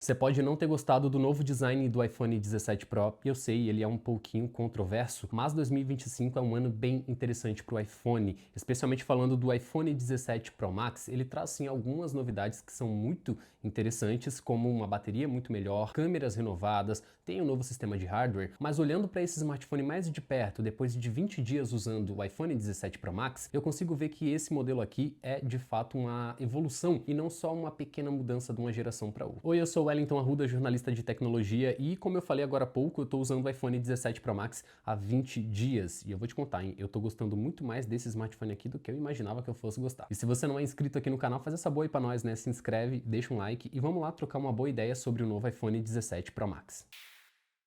Você pode não ter gostado do novo design do iPhone 17 Pro, e eu sei, ele é um pouquinho controverso, mas 2025 é um ano bem interessante para o iPhone, especialmente falando do iPhone 17 Pro Max. Ele traz sim algumas novidades que são muito interessantes, como uma bateria muito melhor, câmeras renovadas, tem um novo sistema de hardware, mas olhando para esse smartphone mais de perto, depois de 20 dias usando o iPhone 17 Pro Max, eu consigo ver que esse modelo aqui é de fato uma evolução e não só uma pequena mudança de uma geração para outra. Oi, eu sou o Wellington Arruda, jornalista de tecnologia, e como eu falei agora há pouco, eu tô usando o iPhone 17 Pro Max há 20 dias. E eu vou te contar, hein, eu tô gostando muito mais desse smartphone aqui do que eu imaginava que eu fosse gostar. E se você não é inscrito aqui no canal, faz essa boa aí pra nós, né? Se inscreve, deixa um like e vamos lá trocar uma boa ideia sobre o novo iPhone 17 Pro Max.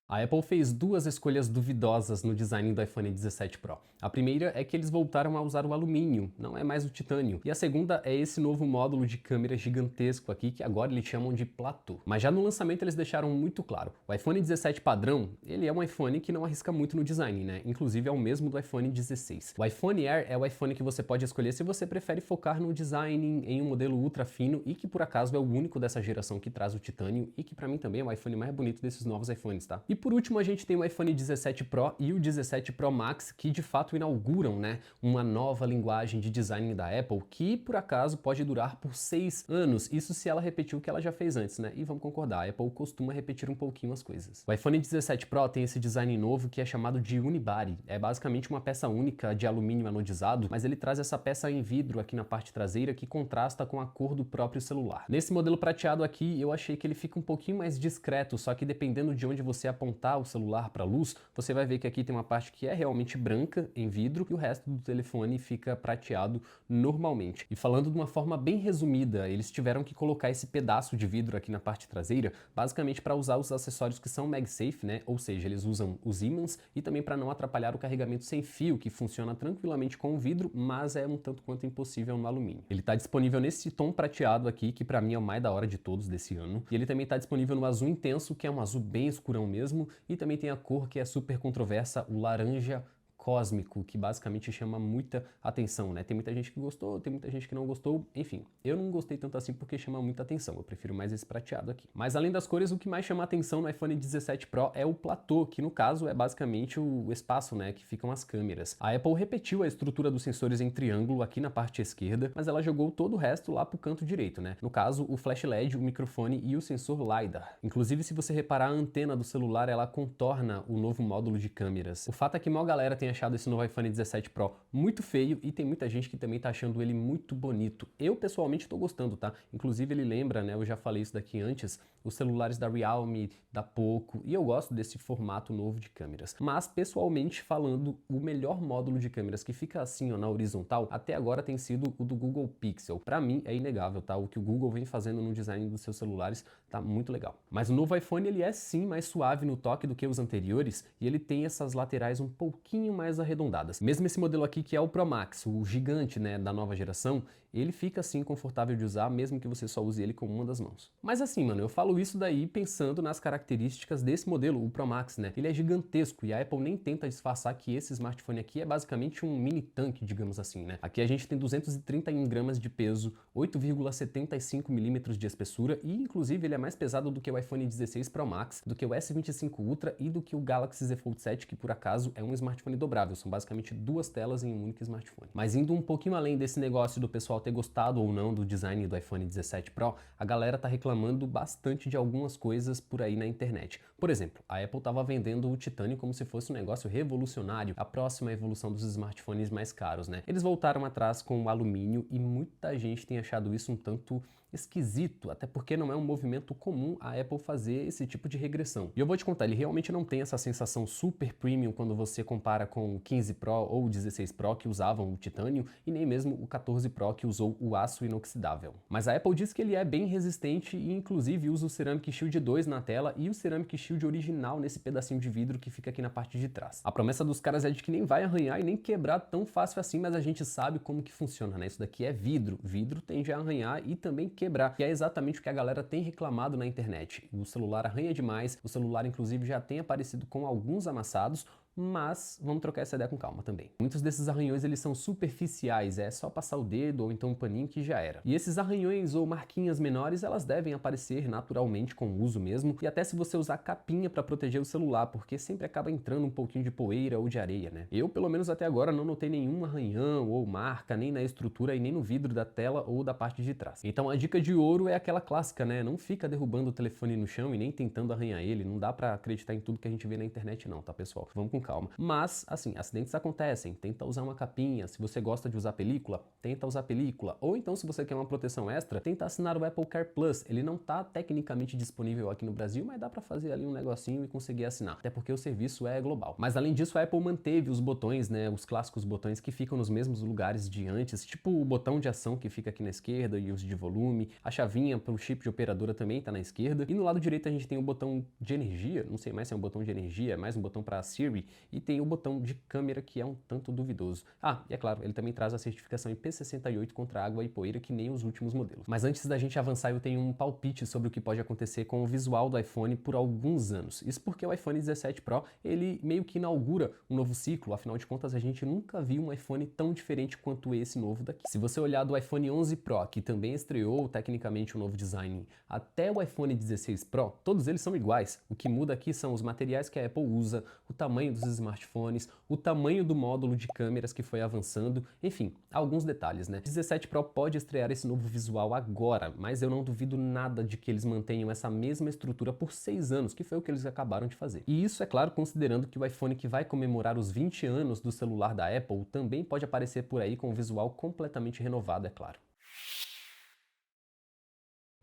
A Apple fez duas escolhas duvidosas no design do iPhone 17 Pro. A primeira é que eles voltaram a usar o alumínio, não é mais o titânio. E a segunda é esse novo módulo de câmera gigantesco aqui, que agora eles chamam de platô. Mas já no lançamento eles deixaram muito claro, o iPhone 17 padrão, ele é um iPhone que não arrisca muito no design, né? Inclusive é o mesmo do iPhone 16. O iPhone Air é o iPhone que você pode escolher se você prefere focar no design em um modelo ultra fino e que por acaso é o único dessa geração que traz o titânio e que pra mim também é o iPhone mais bonito desses novos iPhones, tá? E por último, a gente tem o iPhone 17 Pro e o 17 Pro Max, que de fato inauguram, né, uma nova linguagem de design da Apple, que por acaso pode durar por 6 anos. Isso se ela repetir o que ela já fez antes, né? E vamos concordar, a Apple costuma repetir um pouquinho as coisas. O iPhone 17 Pro tem esse design novo que é chamado de Unibody. É basicamente uma peça única de alumínio anodizado, mas ele traz essa peça em vidro aqui na parte traseira que contrasta com a cor do próprio celular. Nesse modelo prateado aqui, eu achei que ele fica um pouquinho mais discreto, só que dependendo de onde você apontar o celular para a luz, você vai ver que aqui tem uma parte que é realmente branca em vidro e o resto do telefone fica prateado normalmente. E falando de uma forma bem resumida, eles tiveram que colocar esse pedaço de vidro aqui na parte traseira, basicamente para usar os acessórios que são MagSafe, né? Ou seja, eles usam os ímãs e também para não atrapalhar o carregamento sem fio, que funciona tranquilamente com o vidro, mas é um tanto quanto impossível no alumínio. Ele está disponível nesse tom prateado aqui, que para mim é o mais da hora de todos desse ano, e ele também está disponível no azul intenso, que é um azul bem escurão mesmo, e também tem a cor que é super controversa, o laranja cósmico, que basicamente chama muita atenção, né? Tem muita gente que gostou, tem muita gente que não gostou, enfim. Eu não gostei tanto assim porque chama muita atenção, eu prefiro mais esse prateado aqui. Mas além das cores, o que mais chama atenção no iPhone 17 Pro é o platô, que no caso é basicamente o espaço, né, que ficam as câmeras. A Apple repetiu a estrutura dos sensores em triângulo aqui na parte esquerda, mas ela jogou todo o resto lá pro canto direito, né? No caso, o flash LED, o microfone e o sensor LiDAR. Inclusive, se você reparar, a antena do celular, ela contorna o novo módulo de câmeras. O fato é que maior galera tem achado esse novo iPhone 17 Pro muito feio e tem muita gente que também tá achando ele muito bonito. Eu pessoalmente tô gostando, tá? Inclusive ele lembra, né, eu já falei isso daqui antes, os celulares da Realme, da Poco, e eu gosto desse formato novo de câmeras. Mas pessoalmente falando, o melhor módulo de câmeras que fica assim, ó, na horizontal, até agora tem sido o do Google Pixel. Pra mim é inegável, tá? O que o Google vem fazendo no design dos seus celulares tá muito legal. Mas o novo iPhone ele é sim mais suave no toque do que os anteriores e ele tem essas laterais um pouquinho mais arredondadas. Mesmo esse modelo aqui que é o Pro Max, o gigante, né, da nova geração, ele fica assim confortável de usar mesmo que você só use ele com uma das mãos. Mas assim, mano, eu falo isso daí pensando nas características desse modelo, o Pro Max, né? Ele é gigantesco e a Apple nem tenta disfarçar que esse smartphone aqui é basicamente um mini tanque, digamos assim, né? Aqui a gente tem 231 gramas de peso, 8,75 milímetros de espessura e inclusive ele é mais pesado do que o iPhone 16 Pro Max, do que o S25 Ultra e do que o Galaxy Z Fold 7, que por acaso é um smartphone dobrável, são basicamente duas telas em um único smartphone. Mas indo um pouquinho além desse negócio do pessoal ter gostado ou não do design do iPhone 17 Pro, a galera tá reclamando bastante de algumas coisas por aí na internet. Por exemplo, a Apple tava vendendo o titânio como se fosse um negócio revolucionário, a próxima evolução dos smartphones mais caros, né? Eles voltaram atrás com o alumínio e muita gente tem achado isso um tanto esquisito, até porque não é um movimento comum a Apple fazer esse tipo de regressão. E eu vou te contar, ele realmente não tem essa sensação super premium quando você compara com o 15 Pro ou o 16 Pro que usavam o titânio e nem mesmo o 14 Pro que usou o aço inoxidável. Mas a Apple diz que ele é bem resistente e inclusive usa o Ceramic Shield 2 na tela e o Ceramic Shield original nesse pedacinho de vidro que fica aqui na parte de trás. A promessa dos caras é de que nem vai arranhar e nem quebrar tão fácil assim, mas a gente sabe como que funciona, né? Isso daqui é vidro. Vidro tende a arranhar e também quebrar, que é exatamente o que a galera tem reclamado na internet. O celular arranha demais, o celular inclusive já tem aparecido com alguns amassados, mas vamos trocar essa ideia com calma também. Muitos desses arranhões eles são superficiais, é só passar o dedo ou então um paninho que já era. E esses arranhões ou marquinhas menores, elas devem aparecer naturalmente com o uso mesmo, e até se você usar capinha para proteger o celular, porque sempre acaba entrando um pouquinho de poeira ou de areia, né? Eu, pelo menos até agora, não notei nenhum arranhão ou marca, nem na estrutura e nem no vidro da tela ou da parte de trás. Então a dica de ouro é aquela clássica, né? Não fica derrubando o telefone no chão e nem tentando arranhar ele, não dá para acreditar em tudo que a gente vê na internet não, tá pessoal? Vamos com calma. Mas, assim, acidentes acontecem, tenta usar uma capinha, se você gosta de usar película, tenta usar película, ou então se você quer uma proteção extra, tenta assinar o Apple Care Plus, ele não tá tecnicamente disponível aqui no Brasil, mas dá pra fazer ali um negocinho e conseguir assinar, até porque o serviço é global. Mas além disso, a Apple manteve os botões, né, os clássicos botões que ficam nos mesmos lugares de antes, tipo o botão de ação que fica aqui na esquerda e os de volume, a chavinha pro chip de operadora também tá na esquerda, e no lado direito a gente tem o botão de energia, não sei mais se é um botão de energia, é mais um botão para Siri, e tem o botão de câmera que é um tanto duvidoso. Ah, e é claro, ele também traz a certificação IP68 contra água e poeira que nem os últimos modelos. Mas antes da gente avançar, eu tenho um palpite sobre o que pode acontecer com o visual do iPhone por alguns anos. Isso porque o iPhone 17 Pro, ele meio que inaugura um novo ciclo, afinal de contas a gente nunca viu um iPhone tão diferente quanto esse novo daqui. Se você olhar do iPhone 11 Pro, que também estreou tecnicamente um novo design, até o iPhone 16 Pro, todos eles são iguais. O que muda aqui são os materiais que a Apple usa, o tamanho dos smartphones, o tamanho do módulo de câmeras que foi avançando, enfim, alguns detalhes, né? O 17 Pro pode estrear esse novo visual agora, mas eu não duvido nada de que eles mantenham essa mesma estrutura por 6 anos, que foi o que eles acabaram de fazer. E isso, é claro, considerando que o iPhone que vai comemorar os 20 anos do celular da Apple também pode aparecer por aí com um visual completamente renovado, é claro.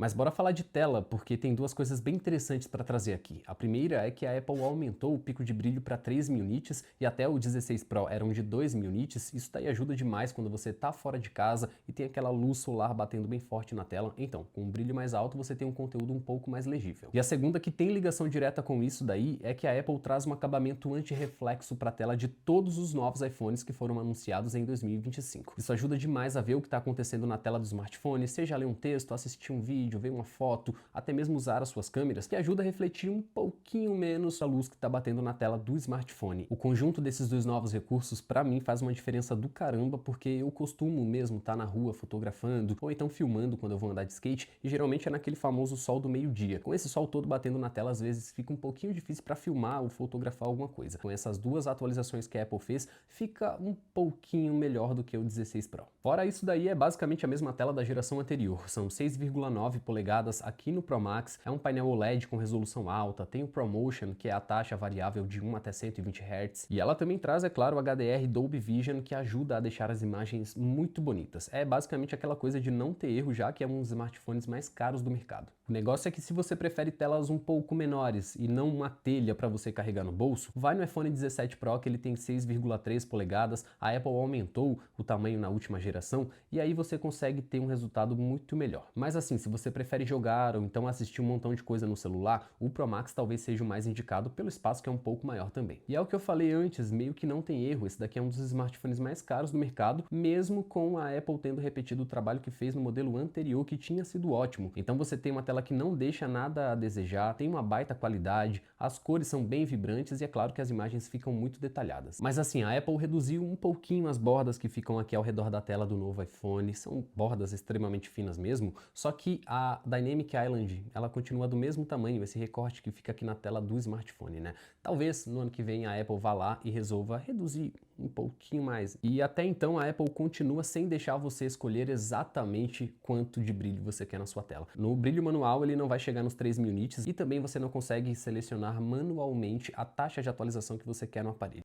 Mas bora falar de tela, porque tem duas coisas bem interessantes para trazer aqui. A primeira é que a Apple aumentou o pico de brilho para 3000 nits e até o 16 Pro eram de 2000 nits. Isso daí ajuda demais quando você tá fora de casa e tem aquela luz solar batendo bem forte na tela. Então, com um brilho mais alto você tem um conteúdo um pouco mais legível. E a segunda, que tem ligação direta com isso daí, é que a Apple traz um acabamento anti-reflexo para a tela de todos os novos iPhones que foram anunciados em 2025. Isso ajuda demais a ver o que está acontecendo na tela do smartphone, seja ler um texto, assistir um vídeo, ver uma foto, até mesmo usar as suas câmeras, que ajuda a refletir um pouquinho menos a luz que está batendo na tela do smartphone. O conjunto desses dois novos recursos, para mim, faz uma diferença do caramba, porque eu costumo mesmo estar na rua fotografando, ou então filmando quando eu vou andar de skate, e geralmente é naquele famoso sol do meio-dia. Com esse sol todo batendo na tela, às vezes fica um pouquinho difícil para filmar ou fotografar alguma coisa. Com essas duas atualizações que a Apple fez, fica um pouquinho melhor do que o 16 Pro. Fora isso daí, é basicamente a mesma tela da geração anterior. São 6,9 polegadas aqui no Pro Max, é um painel OLED com resolução alta, tem o ProMotion, que é a taxa variável de 1 até 120 Hz, e ela também traz, é claro, o HDR Dolby Vision, que ajuda a deixar as imagens muito bonitas. É basicamente aquela coisa de não ter erro, já que é um dos smartphones mais caros do mercado. O negócio é que se você prefere telas um pouco menores e não uma telha para você carregar no bolso, vai no iPhone 17 Pro, que ele tem 6,3 polegadas, a Apple aumentou o tamanho na última geração, e aí você consegue ter um resultado muito melhor. Mas assim, se você prefere jogar ou então assistir um montão de coisa no celular, o Pro Max talvez seja o mais indicado pelo espaço que é um pouco maior também. E é o que eu falei antes, meio que não tem erro, esse daqui é um dos smartphones mais caros do mercado, mesmo com a Apple tendo repetido o trabalho que fez no modelo anterior, que tinha sido ótimo. Então você tem uma tela que não deixa nada a desejar, tem uma baita qualidade, as cores são bem vibrantes e é claro que as imagens ficam muito detalhadas. Mas assim, a Apple reduziu um pouquinho as bordas que ficam aqui ao redor da tela do novo iPhone, são bordas extremamente finas mesmo, só que a Dynamic Island, ela continua do mesmo tamanho, esse recorte que fica aqui na tela do smartphone, né? Talvez no ano que vem a Apple vá lá e resolva reduzir um pouquinho mais. E até então a Apple continua sem deixar você escolher exatamente quanto de brilho você quer na sua tela. No brilho manual ele não vai chegar nos 3000 nits e também você não consegue selecionar manualmente a taxa de atualização que você quer no aparelho.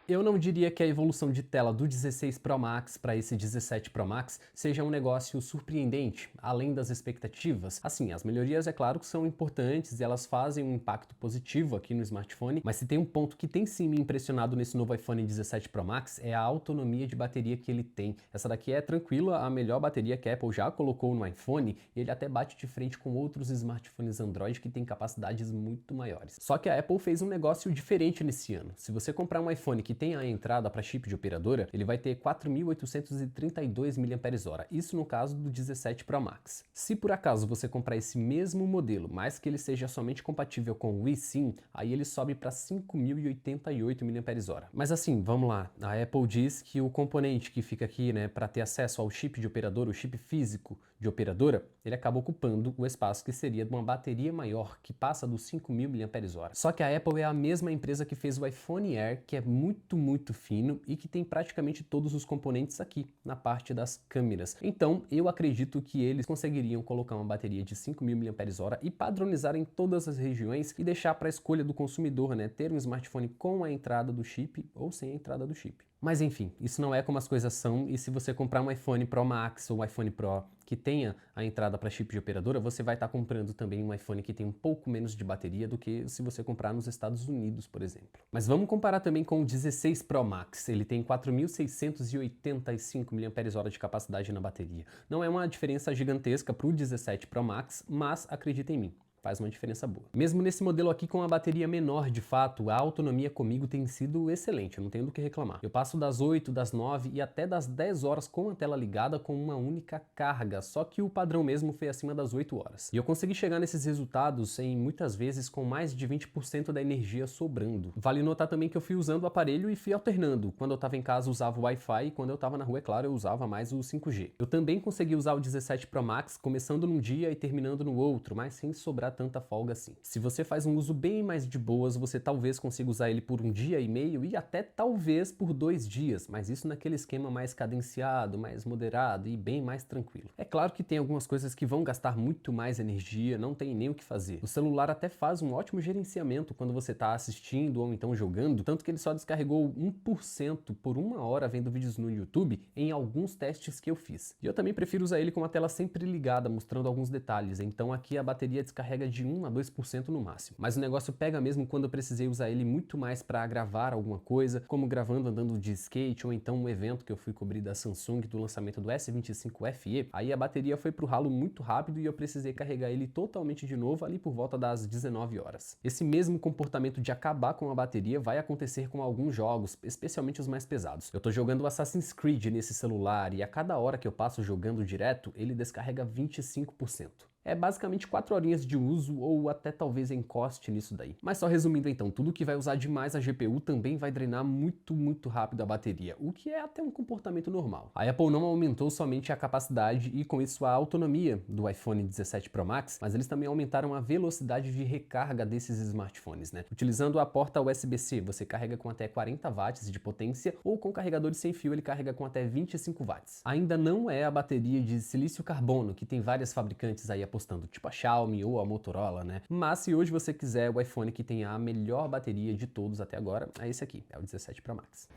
Eu não diria que a evolução de tela do 16 Pro Max para esse 17 Pro Max seja um negócio surpreendente, além das expectativas. Assim, as melhorias é claro que são importantes e elas fazem um impacto positivo aqui no smartphone, mas se tem um ponto que tem sim me impressionado nesse novo iPhone 17 Pro Max é a autonomia de bateria que ele tem. Essa daqui é tranquila, a melhor bateria que a Apple já colocou no iPhone e ele até bate de frente com outros smartphones Android que têm capacidades muito maiores. Só que a Apple fez um negócio diferente nesse ano. Se você comprar um iPhone que que tem a entrada para chip de operadora, ele vai ter 4.832 mAh, isso no caso do 17 Pro Max. Se por acaso você comprar esse mesmo modelo, mas que ele seja somente compatível com o eSIM, aí ele sobe para 5.088 mAh. Mas assim, vamos lá, a Apple diz que o componente que fica aqui, né, para ter acesso ao chip de operadora, o chip físico de operadora, ele acaba ocupando o espaço que seria de uma bateria maior, que passa dos 5.000 mAh. Só que a Apple é a mesma empresa que fez o iPhone Air, que é muito fino e que tem praticamente todos os componentes aqui, na parte das câmeras. Então, eu acredito que eles conseguiriam colocar uma bateria de 5.000 mAh e padronizar em todas as regiões e deixar para a escolha do consumidor, né, ter um smartphone com a entrada do chip ou sem a entrada do chip. Mas enfim, isso não é como as coisas são, e se você comprar um iPhone Pro Max ou um iPhone Pro que tenha a entrada para chip de operadora, você vai estar comprando também um iPhone que tem um pouco menos de bateria do que se você comprar nos Estados Unidos, por exemplo. Mas vamos comparar também com o 16 Pro Max. Ele tem 4.685 mAh de capacidade na bateria. Não é uma diferença gigantesca para o 17 Pro Max, mas acredita em mim, faz uma diferença boa. Mesmo nesse modelo aqui com a bateria menor, de fato, a autonomia comigo tem sido excelente, eu não tenho do que reclamar. Eu passo das 8, das 9 e até das 10 horas com a tela ligada com uma única carga, só que o padrão mesmo foi acima das 8 horas. E eu consegui chegar nesses resultados em muitas vezes com mais de 20% da energia sobrando. Vale notar também que eu fui usando o aparelho e fui alternando. Quando eu estava em casa eu usava o Wi-Fi e quando eu estava na rua, é claro, eu usava mais o 5G. Eu também consegui usar o 17 Pro Max começando num dia e terminando no outro, mas sem sobrar tanta folga assim. Se você faz um uso bem mais de boas, você talvez consiga usar ele por um dia e meio e até talvez por 2 dias, mas isso naquele esquema mais cadenciado, mais moderado e bem mais tranquilo. É claro que tem algumas coisas que vão gastar muito mais energia, não tem nem o que fazer. O celular até faz um ótimo gerenciamento quando você está assistindo ou então jogando, tanto que ele só descarregou 1% por 1 hora vendo vídeos no YouTube em alguns testes que eu fiz. E eu também prefiro usar ele com a tela sempre ligada, mostrando alguns detalhes, então aqui a bateria descarrega de 1 a 2% no máximo. Mas o negócio pega mesmo quando eu precisei usar ele muito mais para gravar alguma coisa, como gravando andando de skate ou então um evento que eu fui cobrir da Samsung do lançamento do S25 FE. Aí a bateria foi pro ralo muito rápido e eu precisei carregar ele totalmente de novo ali por volta das 19 horas. Esse mesmo comportamento de acabar com a bateria vai acontecer com alguns jogos, especialmente os mais pesados. Eu tô jogando Assassin's Creed nesse celular e a cada hora que eu passo jogando direto, ele descarrega 25%. É basicamente 4 horinhas de uso ou até talvez encoste nisso daí. Mas só resumindo então, tudo que vai usar demais a GPU também vai drenar muito rápido a bateria, o que é até um comportamento normal. A Apple não aumentou somente a capacidade e com isso a autonomia do iPhone 17 Pro Max, mas eles também aumentaram a velocidade de recarga desses smartphones, né? Utilizando a porta USB-C, você carrega com até 40 watts de potência ou com carregadores sem fio ele carrega com até 25 watts. Ainda não é a bateria de silício carbono que tem várias fabricantes aí apostando, tipo a Xiaomi ou a Motorola, né? Mas se hoje você quiser o iPhone que tem a melhor bateria de todos até agora, é esse aqui, é o 17 Pro Max.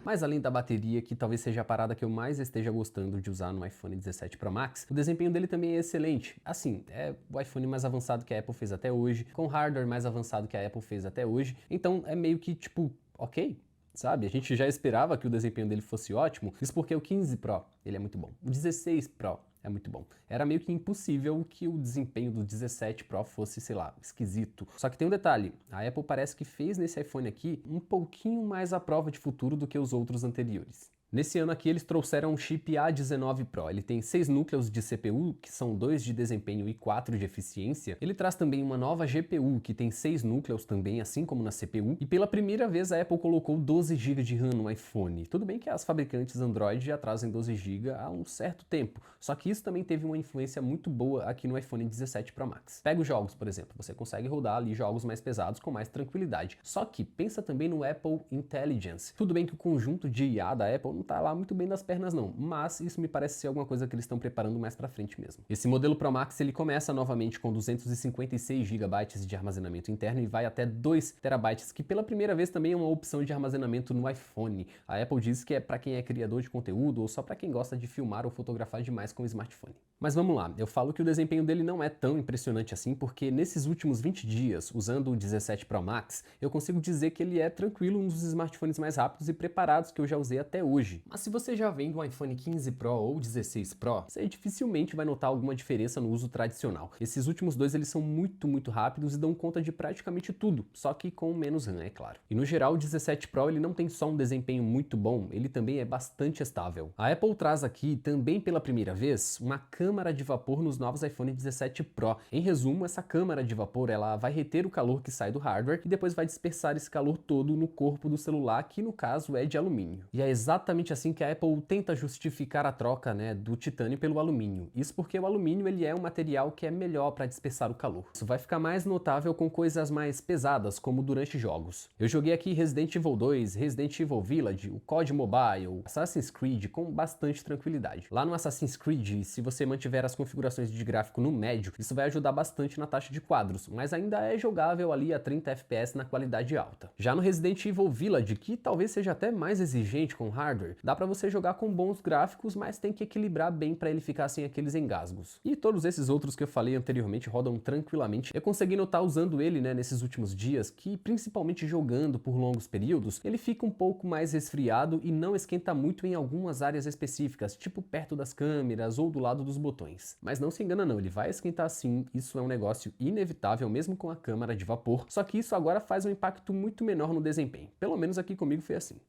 Mas além da bateria, que talvez seja a parada que eu mais esteja gostando de usar no iPhone 17 Pro Max, o desempenho dele também é excelente. Assim, é o iPhone mais avançado que a Apple fez até hoje, com hardware mais avançado que a Apple fez até hoje, então é meio que tipo, ok, sabe? A gente já esperava que o desempenho dele fosse ótimo, isso porque o 15 Pro, ele é muito bom. O 16 Pro é muito bom. Era meio que impossível que o desempenho do 17 Pro fosse, sei lá, esquisito. Só que tem um detalhe, a Apple parece que fez nesse iPhone aqui um pouquinho mais à prova de futuro do que os outros anteriores. Nesse ano aqui eles trouxeram um chip A19 Pro, ele tem 6 núcleos de CPU, que são 2 de desempenho e 4 de eficiência. Ele traz também uma nova GPU, que tem 6 núcleos também, assim como na CPU. E pela primeira vez a Apple colocou 12 GB de RAM no iPhone. Tudo bem que as fabricantes Android já trazem 12 GB há um certo tempo, só que isso também teve uma influência muito boa aqui no iPhone 17 Pro Max. Pega os jogos, por exemplo, você consegue rodar ali jogos mais pesados com mais tranquilidade. Só que pensa também no Apple Intelligence. Tudo bem que o conjunto de IA da Apple não tá lá muito bem das pernas não, mas isso me parece ser alguma coisa que eles estão preparando mais pra frente mesmo. Esse modelo Pro Max ele começa novamente com 256 GB de armazenamento interno e vai até 2 TB, que pela primeira vez também é uma opção de armazenamento no iPhone. A Apple diz que é pra quem é criador de conteúdo ou só pra quem gosta de filmar ou fotografar demais com o smartphone. Mas vamos lá, eu falo que o desempenho dele não é tão impressionante assim porque nesses últimos 20 dias, usando o 17 Pro Max, eu consigo dizer que ele é tranquilo, um dos smartphones mais rápidos e preparados que eu já usei até hoje. hoje. Mas se você já vem do iPhone 15 Pro ou 16 Pro, você dificilmente vai notar alguma diferença no uso tradicional. Esses últimos dois eles são muito rápidos e dão conta de praticamente tudo, só que com menos RAM, é claro. E no geral o 17 Pro ele não tem só um desempenho muito bom, ele também é bastante estável. A Apple traz aqui, também pela primeira vez, uma câmara de vapor nos novos iPhone 17 Pro. Em resumo, essa câmara de vapor ela vai reter o calor que sai do hardware e depois vai dispersar esse calor todo no corpo do celular, que no caso é de alumínio. E é exatamente assim que a Apple tenta justificar a troca, do titânio pelo alumínio. Isso porque o alumínio ele é um material que é melhor para dispersar o calor. Isso vai ficar mais notável com coisas mais pesadas, como durante jogos. Eu joguei aqui Resident Evil 2, Resident Evil Village, o COD Mobile, Assassin's Creed com bastante tranquilidade. Lá no Assassin's Creed, se você mantiver as configurações de gráfico no médio, isso vai ajudar bastante na taxa de quadros, mas ainda é jogável ali a 30 FPS na qualidade alta. Já no Resident Evil Village, que talvez seja até mais exigente com hardware, dá pra você jogar com bons gráficos, mas tem que equilibrar bem pra ele ficar sem aqueles engasgos. E todos esses outros que eu falei anteriormente rodam tranquilamente. Eu consegui notar usando ele, nesses últimos dias, que principalmente jogando por longos períodos, ele fica um pouco mais resfriado e não esquenta muito em algumas áreas específicas, tipo perto das câmeras ou do lado dos botões. Mas não se engana não, ele vai esquentar sim, isso é um negócio inevitável mesmo com a câmara de vapor, só que isso agora faz um impacto muito menor no desempenho. Pelo menos aqui comigo foi assim.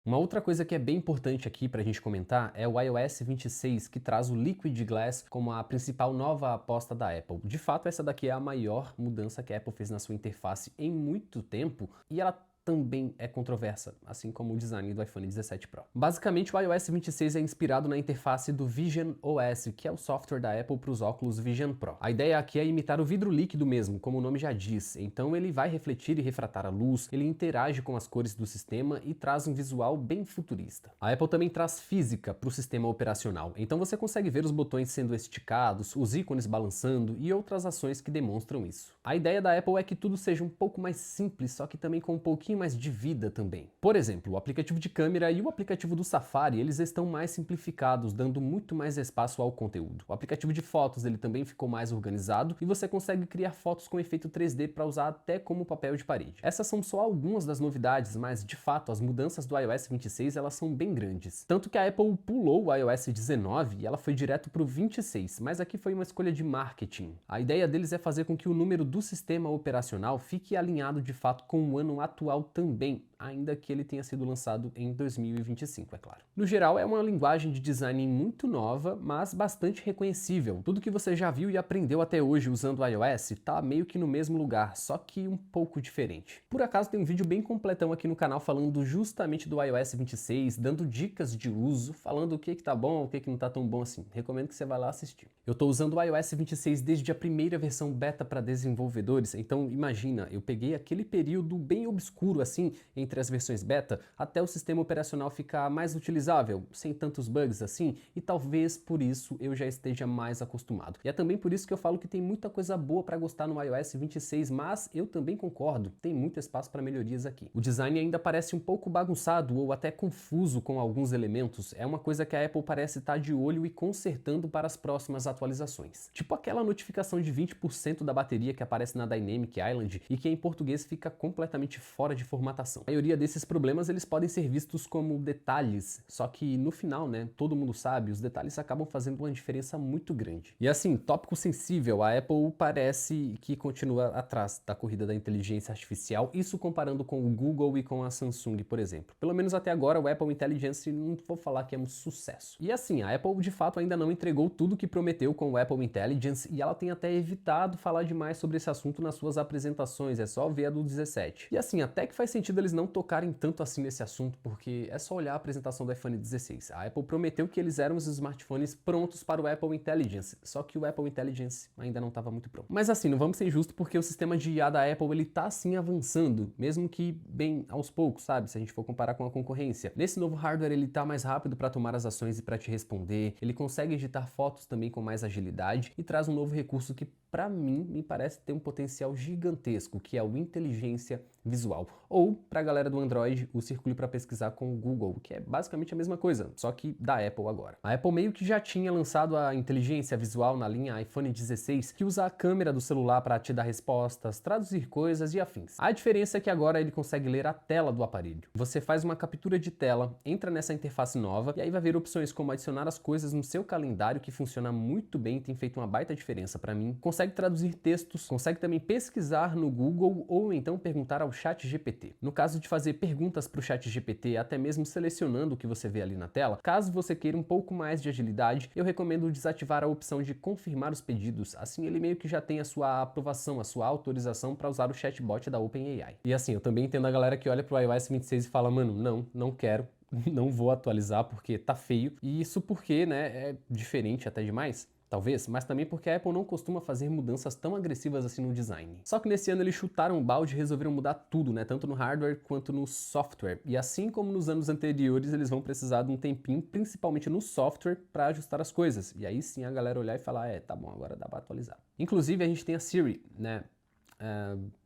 Uma outra coisa que é bem importante aqui para a gente comentar é o iOS 26, que traz o Liquid Glass como a principal nova aposta da Apple. De fato, essa daqui é a maior mudança que a Apple fez na sua interface em muito tempo e ela também é controversa, assim como o design do iPhone 17 Pro. Basicamente, o iOS 26 é inspirado na interface do Vision OS, que é o software da Apple para os óculos Vision Pro. A ideia aqui é imitar o vidro líquido mesmo, como o nome já diz, então ele vai refletir e refratar a luz, ele interage com as cores do sistema e traz um visual bem futurista. A Apple também traz física para o sistema operacional, então você consegue ver os botões sendo esticados, os ícones balançando e outras ações que demonstram isso. A ideia da Apple é que tudo seja um pouco mais simples, só que também com um pouquinho mais de vida também. Por exemplo, o aplicativo de câmera e o aplicativo do Safari, eles estão mais simplificados, dando muito mais espaço ao conteúdo. O aplicativo de fotos, ele também ficou mais organizado e você consegue criar fotos com efeito 3D para usar até como papel de parede. Essas são só algumas das novidades, mas de fato as mudanças do iOS 26 elas são bem grandes. Tanto que a Apple pulou o iOS 19 e ela foi direto para o 26, mas aqui foi uma escolha de marketing. A ideia deles é fazer com que o número do sistema operacional fique alinhado de fato com o ano atual também, ainda que ele tenha sido lançado em 2025, é claro. No geral, é uma linguagem de design muito nova, mas bastante reconhecível. Tudo que você já viu e aprendeu até hoje usando o iOS tá meio que no mesmo lugar, só que um pouco diferente. Por acaso tem um vídeo bem completão aqui no canal falando justamente do iOS 26, dando dicas de uso, falando o que tá bom, o que não tá tão bom assim. Recomendo que você vá lá assistir. Eu tô usando o iOS 26 desde a primeira versão beta para desenvolvedores, então imagina, eu peguei aquele período bem obscuro assim, entre as versões beta, até o sistema operacional ficar mais utilizável, sem tantos bugs assim, e talvez por isso eu já esteja mais acostumado. E é também por isso que eu falo que tem muita coisa boa para gostar no iOS 26, mas eu também concordo, tem muito espaço para melhorias aqui. O design ainda parece um pouco bagunçado ou até confuso com alguns elementos, é uma coisa que a Apple parece estar de olho e consertando para as próximas atualizações. Tipo aquela notificação de 20% da bateria que aparece na Dynamic Island e que em português fica completamente fora de formatação. A maioria desses problemas eles podem ser vistos como detalhes, só que no final, todo mundo sabe, os detalhes acabam fazendo uma diferença muito grande. E assim, tópico sensível, a Apple parece que continua atrás da corrida da inteligência artificial, isso comparando com o Google e com a Samsung, por exemplo. Pelo menos até agora o Apple Intelligence não vou falar que é um sucesso. E assim, a Apple de fato ainda não entregou tudo que prometeu com o Apple Intelligence e ela tem até evitado falar demais sobre esse assunto nas suas apresentações, é só ver a do 17. E assim, até que faz sentido eles não tocarem tanto assim nesse assunto, porque é só olhar a apresentação do iPhone 16. A Apple prometeu que eles eram os smartphones prontos para o Apple Intelligence, só que o Apple Intelligence ainda não estava muito pronto. Mas assim, não vamos ser injustos porque o sistema de IA da Apple ele tá assim avançando, mesmo que bem aos poucos, sabe? Se a gente for comparar com a concorrência. Nesse novo hardware ele tá mais rápido para tomar as ações e para te responder, ele consegue editar fotos também com mais agilidade e traz um novo recurso que pra mim, me parece ter um potencial gigantesco, que é o inteligência visual. Ou, pra galera do Android, o Circule para pesquisar com o Google, que é basicamente a mesma coisa, só que da Apple agora. A Apple meio que já tinha lançado a inteligência visual na linha iPhone 16, que usa a câmera do celular para te dar respostas, traduzir coisas e afins. A diferença é que agora ele consegue ler a tela do aparelho. Você faz uma captura de tela, entra nessa interface nova e aí vai ver opções como adicionar as coisas no seu calendário, que funciona muito bem, tem feito uma baita diferença para mim. Consegue traduzir textos, consegue também pesquisar no Google ou então perguntar ao ChatGPT. No caso de fazer perguntas para o ChatGPT, até mesmo selecionando o que você vê ali na tela, caso você queira um pouco mais de agilidade, eu recomendo desativar a opção de confirmar os pedidos, assim ele meio que já tem a sua aprovação, a sua autorização para usar o chatbot da OpenAI. E assim, eu também entendo a galera que olha pro iOS 26 e fala, mano, não quero, não vou atualizar porque tá feio, e isso porque, né, é diferente até demais. Talvez, mas também porque a Apple não costuma fazer mudanças tão agressivas assim no design. Só que nesse ano eles chutaram o balde e resolveram mudar tudo, né? Tanto no hardware quanto no software. E assim como nos anos anteriores, eles vão precisar de um tempinho, principalmente no software, para ajustar as coisas. E aí sim a galera olhar e falar, tá bom, agora dá para atualizar. Inclusive a gente tem a Siri, né?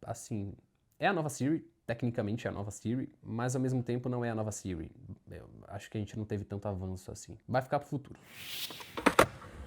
Assim, é a nova Siri. Tecnicamente é a nova Siri, mas ao mesmo tempo não é a nova Siri. Eu acho que a gente não teve tanto avanço assim. Vai ficar pro futuro.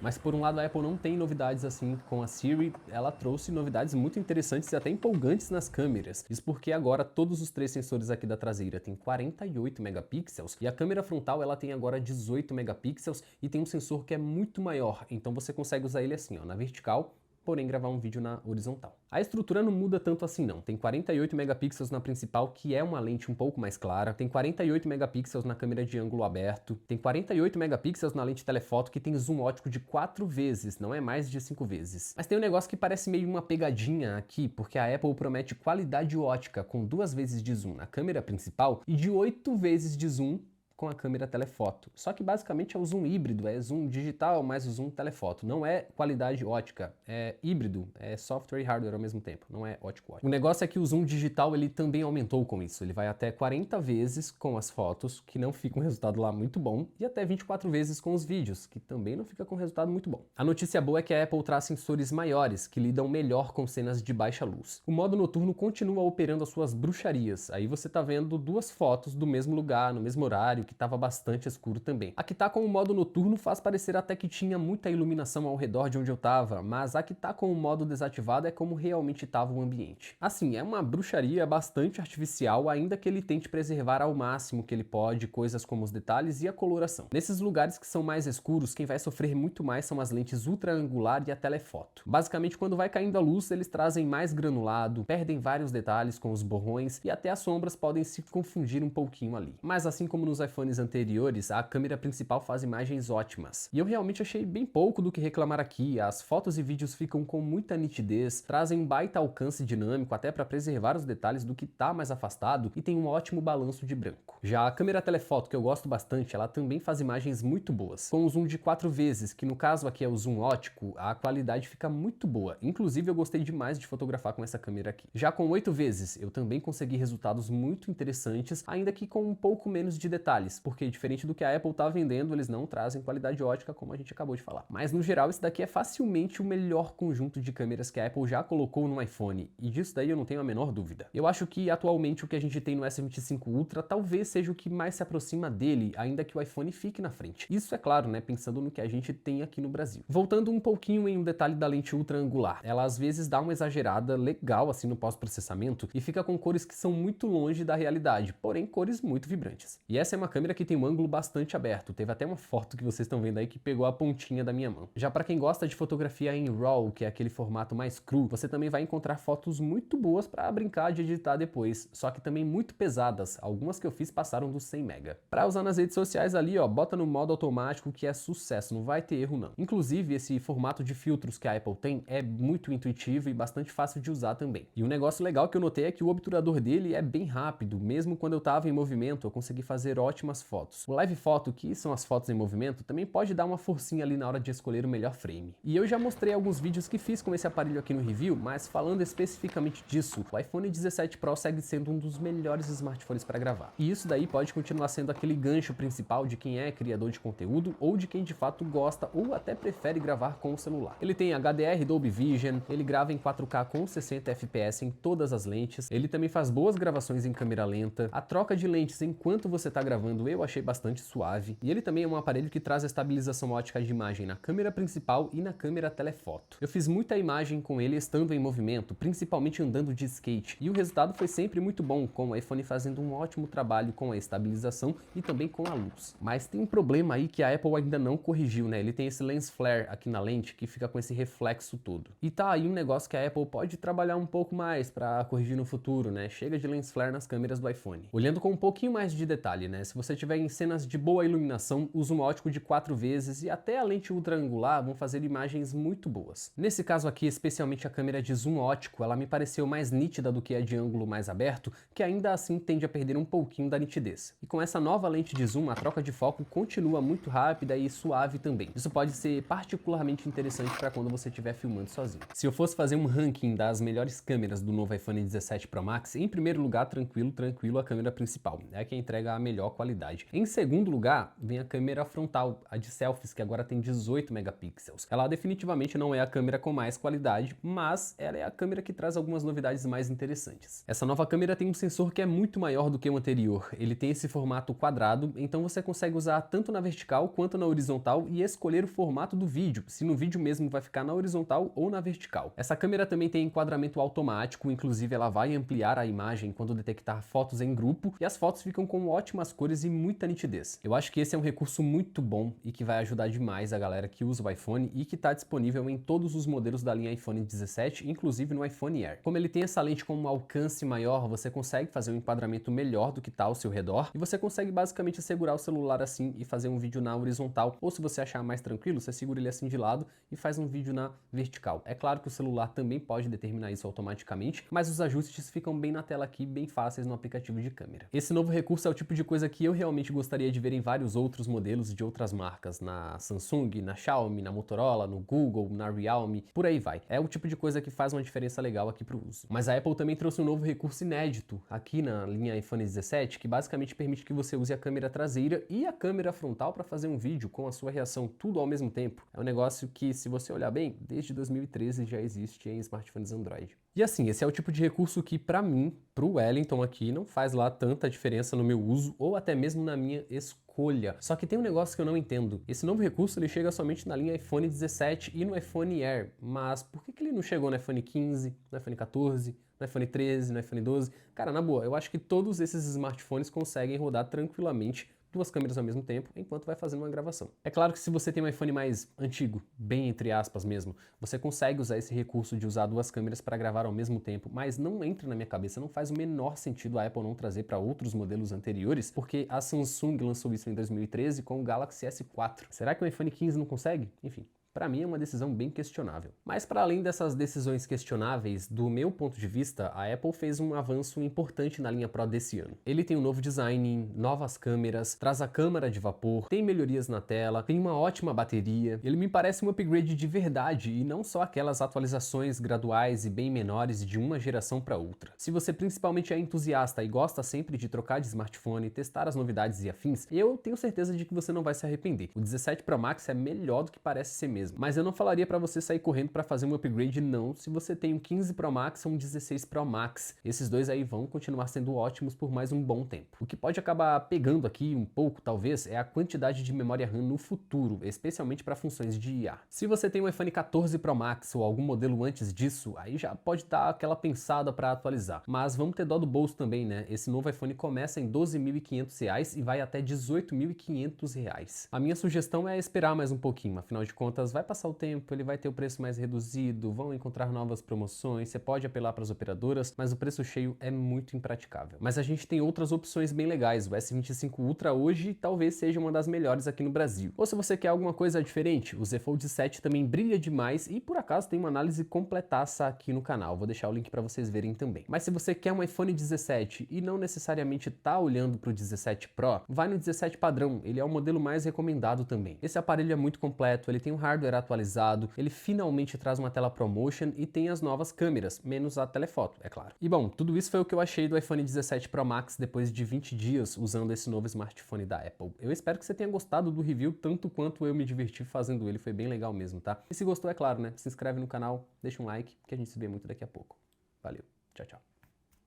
Mas por um lado a Apple não tem novidades assim com a Siri, ela trouxe novidades muito interessantes e até empolgantes nas câmeras. Isso porque agora todos os três sensores aqui da traseira têm 48 megapixels e a câmera frontal ela tem agora 18 megapixels e tem um sensor que é muito maior, então você consegue usar ele assim, ó, na vertical, porém gravar um vídeo na horizontal. A estrutura não muda tanto assim não, tem 48 megapixels na principal, que é uma lente um pouco mais clara, tem 48 megapixels na câmera de ângulo aberto, tem 48 megapixels na lente telefoto que tem zoom ótico de 4 vezes, não é mais de 5 vezes. Mas tem um negócio que parece meio uma pegadinha aqui, porque a Apple promete qualidade ótica com 2 vezes de zoom na câmera principal e de 8 vezes de zoom com a câmera telefoto. Só que basicamente é o zoom híbrido, é zoom digital mais o zoom telefoto. Não é qualidade ótica, é híbrido, é software e hardware ao mesmo tempo, não é ótico. O negócio é que o zoom digital ele também aumentou com isso. Ele vai até 40 vezes com as fotos, que não fica um resultado lá muito bom, e até 24 vezes com os vídeos, que também não fica com um resultado muito bom. A notícia boa é que a Apple traz sensores maiores, que lidam melhor com cenas de baixa luz. O modo noturno continua operando as suas bruxarias. Aí você tá vendo 2 fotos do mesmo lugar, no mesmo horário, que estava bastante escuro também. A que tá com o modo noturno faz parecer até que tinha muita iluminação ao redor de onde eu tava, mas a que tá com o modo desativado é como realmente estava o ambiente. Assim, é uma bruxaria bastante artificial, ainda que ele tente preservar ao máximo que ele pode coisas como os detalhes e a coloração. Nesses lugares que são mais escuros, quem vai sofrer muito mais são as lentes ultra angular e a telefoto. Basicamente, quando vai caindo a luz, eles trazem mais granulado, perdem vários detalhes com os borrões e até as sombras podem se confundir um pouquinho ali. Mas assim como nos iPhones anteriores, a câmera principal faz imagens ótimas. E eu realmente achei bem pouco do que reclamar aqui. As fotos e vídeos ficam com muita nitidez, trazem um baita alcance dinâmico até para preservar os detalhes do que tá mais afastado e tem um ótimo balanço de branco. Já a câmera telefoto, que eu gosto bastante, ela também faz imagens muito boas. Com o zoom de 4 vezes, que no caso aqui é o zoom ótico, a qualidade fica muito boa. Inclusive eu gostei demais de fotografar com essa câmera aqui. Já com 8 vezes, eu também consegui resultados muito interessantes, ainda que com um pouco menos de detalhes, porque diferente do que a Apple tá vendendo, eles não trazem qualidade ótica, como a gente acabou de falar. Mas no geral, esse daqui é facilmente o melhor conjunto de câmeras que a Apple já colocou no iPhone, e disso daí eu não tenho a menor dúvida. Eu acho que atualmente o que a gente tem no S25 Ultra talvez seja o que mais se aproxima dele, ainda que o iPhone fique na frente. Isso é claro, né, pensando no que a gente tem aqui no Brasil. Voltando um pouquinho em um detalhe da lente ultra angular, ela às vezes dá uma exagerada legal assim no pós-processamento e fica com cores que são muito longe da realidade, porém cores muito vibrantes. E essa é uma câmera que tem um ângulo bastante aberto, teve até uma foto que vocês estão vendo aí que pegou a pontinha da minha mão. Já para quem gosta de fotografia em RAW, que é aquele formato mais cru, você também vai encontrar fotos muito boas para brincar de editar depois, só que também muito pesadas, algumas que eu fiz passaram dos 100 MB. Para usar nas redes sociais ali, ó, bota no modo automático que é sucesso, não vai ter erro não. Inclusive, esse formato de filtros que a Apple tem é muito intuitivo e bastante fácil de usar também. E um negócio legal que eu notei é que o obturador dele é bem rápido, mesmo quando eu tava em movimento, eu consegui fazer ótimas ótimas fotos. O Live Photo, que são as fotos em movimento, também pode dar uma forcinha ali na hora de escolher o melhor frame. E eu já mostrei alguns vídeos que fiz com esse aparelho aqui no review, mas falando especificamente disso, o iPhone 17 Pro segue sendo um dos melhores smartphones para gravar. E isso daí pode continuar sendo aquele gancho principal de quem é criador de conteúdo ou de quem de fato gosta ou até prefere gravar com o celular. Ele tem HDR, Dolby Vision, ele grava em 4K com 60 FPS em todas as lentes, ele também faz boas gravações em câmera lenta, a troca de lentes enquanto você está gravando eu achei bastante suave, e ele também é um aparelho que traz a estabilização ótica de imagem na câmera principal e na câmera telefoto. Eu fiz muita imagem com ele estando em movimento, principalmente andando de skate, e o resultado foi sempre muito bom, com o iPhone fazendo um ótimo trabalho com a estabilização e também com a luz. Mas tem um problema aí que a Apple ainda não corrigiu, né? Ele tem esse lens flare aqui na lente que fica com esse reflexo todo. E tá aí um negócio que a Apple pode trabalhar um pouco mais para corrigir no futuro, né? Chega de lens flare nas câmeras do iPhone. Olhando com um pouquinho mais de detalhe, né? Se você tiver em cenas de boa iluminação, o zoom ótico de 4 vezes e até a lente ultra angular vão fazer imagens muito boas. Nesse caso aqui, especialmente a câmera de zoom ótico, ela me pareceu mais nítida do que a de ângulo mais aberto, que ainda assim tende a perder um pouquinho da nitidez. E com essa nova lente de zoom, a troca de foco continua muito rápida e suave também. Isso pode ser particularmente interessante para quando você estiver filmando sozinho. Se eu fosse fazer um ranking das melhores câmeras do novo iPhone 17 Pro Max, em primeiro lugar, tranquilo, a câmera principal. É a que entrega a melhor qualidade. Em segundo lugar, vem a câmera frontal, a de selfies, que agora tem 18 megapixels. Ela definitivamente não é a câmera com mais qualidade, mas ela é a câmera que traz algumas novidades mais interessantes. Essa nova câmera tem um sensor que é muito maior do que o anterior. Ele tem esse formato quadrado, então você consegue usar tanto na vertical quanto na horizontal e escolher o formato do vídeo, se no vídeo mesmo vai ficar na horizontal ou na vertical. Essa câmera também tem enquadramento automático, inclusive ela vai ampliar a imagem quando detectar fotos em grupo e as fotos ficam com ótimas cores e muita nitidez. Eu acho que esse é um recurso muito bom e que vai ajudar demais a galera que usa o iPhone e que está disponível em todos os modelos da linha iPhone 17, inclusive no iPhone Air. Como ele tem essa lente com um alcance maior, você consegue fazer um enquadramento melhor do que está ao seu redor e você consegue basicamente segurar o celular assim e fazer um vídeo na horizontal, ou se você achar mais tranquilo, você segura ele assim de lado e faz um vídeo na vertical. É claro que o celular também pode determinar isso automaticamente, mas os ajustes ficam bem na tela aqui, bem fáceis no aplicativo de câmera. Esse novo recurso é o tipo de coisa que eu realmente gostaria de ver em vários outros modelos de outras marcas, na Samsung, na Xiaomi, na Motorola, no Google, na Realme, por aí vai. É o tipo de coisa que faz uma diferença legal aqui pro uso. Mas a Apple também trouxe um novo recurso inédito aqui na linha iPhone 17, que basicamente permite que você use a câmera traseira e a câmera frontal para fazer um vídeo com a sua reação tudo ao mesmo tempo. É um negócio que, se você olhar bem, desde 2013 já existe em smartphones Android. E assim, esse é o tipo de recurso que, para mim, pro Wellington aqui, não faz lá tanta diferença no meu uso ou até mesmo na minha escolha. Só que tem um negócio que eu não entendo. Esse novo recurso ele chega somente na linha iPhone 17 e no iPhone Air, mas por que ele não chegou no iPhone 15, no iPhone 14, no iPhone 13, no iPhone 12? Cara, na boa, eu acho que todos esses smartphones conseguem rodar tranquilamente duas câmeras ao mesmo tempo, enquanto vai fazendo uma gravação. É claro que se você tem um iPhone mais antigo, bem entre aspas mesmo, você consegue usar esse recurso de usar duas câmeras para gravar ao mesmo tempo, mas não entra na minha cabeça, não faz o menor sentido a Apple não trazer para outros modelos anteriores, porque a Samsung lançou isso em 2013 com o Galaxy S4. Será que o iPhone 15 não consegue? Enfim. Para mim é uma decisão bem questionável. Mas para além dessas decisões questionáveis, do meu ponto de vista, a Apple fez um avanço importante na linha Pro desse ano. Ele tem um novo design, novas câmeras, traz a câmara de vapor, tem melhorias na tela, tem uma ótima bateria. Ele me parece um upgrade de verdade e não só aquelas atualizações graduais e bem menores de uma geração para outra. Se você principalmente é entusiasta e gosta sempre de trocar de smartphone, testar as novidades e afins, eu tenho certeza de que você não vai se arrepender. O 17 Pro Max é melhor do que parece ser mesmo. Mas eu não falaria para você sair correndo para fazer um upgrade não, se você tem um 15 Pro Max ou um 16 Pro Max. Esses dois aí vão continuar sendo ótimos por mais um bom tempo. O que pode acabar pegando aqui um pouco, talvez, é a quantidade de memória RAM no futuro, especialmente para funções de IA. Se você tem um iPhone 14 Pro Max ou algum modelo antes disso, aí já pode dar aquela pensada para atualizar. Mas vamos ter dó do bolso também, né? Esse novo iPhone começa em R$ 12.500 e vai até R$ 18.500. A minha sugestão é esperar mais um pouquinho, afinal de contas vai passar o tempo, ele vai ter o preço mais reduzido, vão encontrar novas promoções, você pode apelar para as operadoras, mas o preço cheio é muito impraticável. Mas a gente tem outras opções bem legais, o S25 Ultra hoje talvez seja uma das melhores aqui no Brasil. Ou se você quer alguma coisa diferente, o Z Fold 7 também brilha demais e por acaso tem uma análise completaça aqui no canal, vou deixar o link para vocês verem também. Mas se você quer um iPhone 17 e não necessariamente tá olhando para o 17 Pro, vai no 17 padrão, ele é o modelo mais recomendado também. Esse aparelho é muito completo, ele tem um hardware atualizado, ele finalmente traz uma tela ProMotion e tem as novas câmeras, menos a telefoto, é claro. E bom, tudo isso foi o que eu achei do iPhone 17 Pro Max depois de 20 dias usando esse novo smartphone da Apple. Eu espero que você tenha gostado do review tanto quanto eu me diverti fazendo ele, foi bem legal mesmo, tá? E se gostou, é claro, né? Se inscreve no canal, deixa um like, que a gente se vê muito daqui a pouco. Valeu, tchau, tchau.